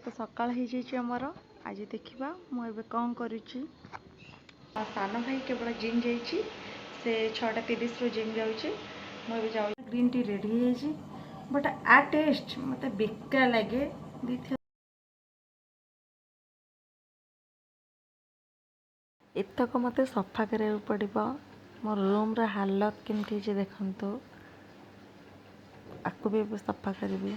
तो सकाळ हो जामर आज देखा मुझे कौन करुच्ची सान भाई केवल जिम जा से 6:30 जिम जाऊँगी मुझे जाऊँ ग्रीन टी रेडी हो बट आ टेस्ट मत बेकार लगे एतक मत सफा करा पड़ो मो रूम रा हालत केमती देखु आपको भी सफा करी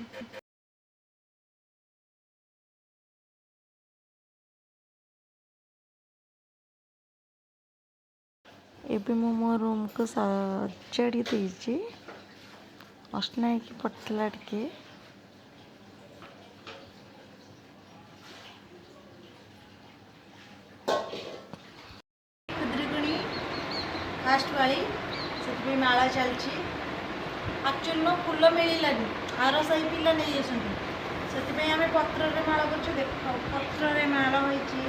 एबे मो रूम को सजाड़ी देजी अष्टा की पड़ता टे खुदरीकुणी फास्ट वाली से माला चलती एक्चुअल में फूल मिललानी आर सही पिला नहीं आसती आम पत्र माला कर देख पत्र माला होती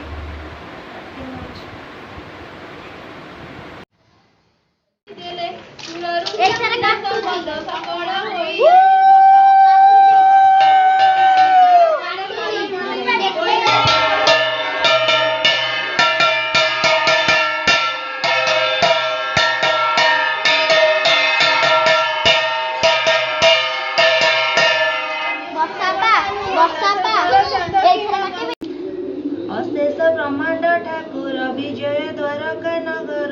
अशेष ब्रह्मांड ठाकुर विजय द्वारका नगर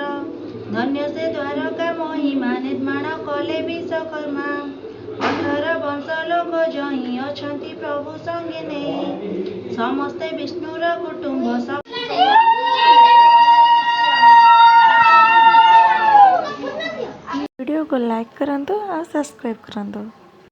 धन्य से द्वारका महिमा निर्माण कले विश्वकर्मा 18 वंश लोक जही अछंती प्रभु संगे ने समस्ते विष्णुर कुटुंब वीडियो को लाइक करंतु और सब्सक्राइब करंतु।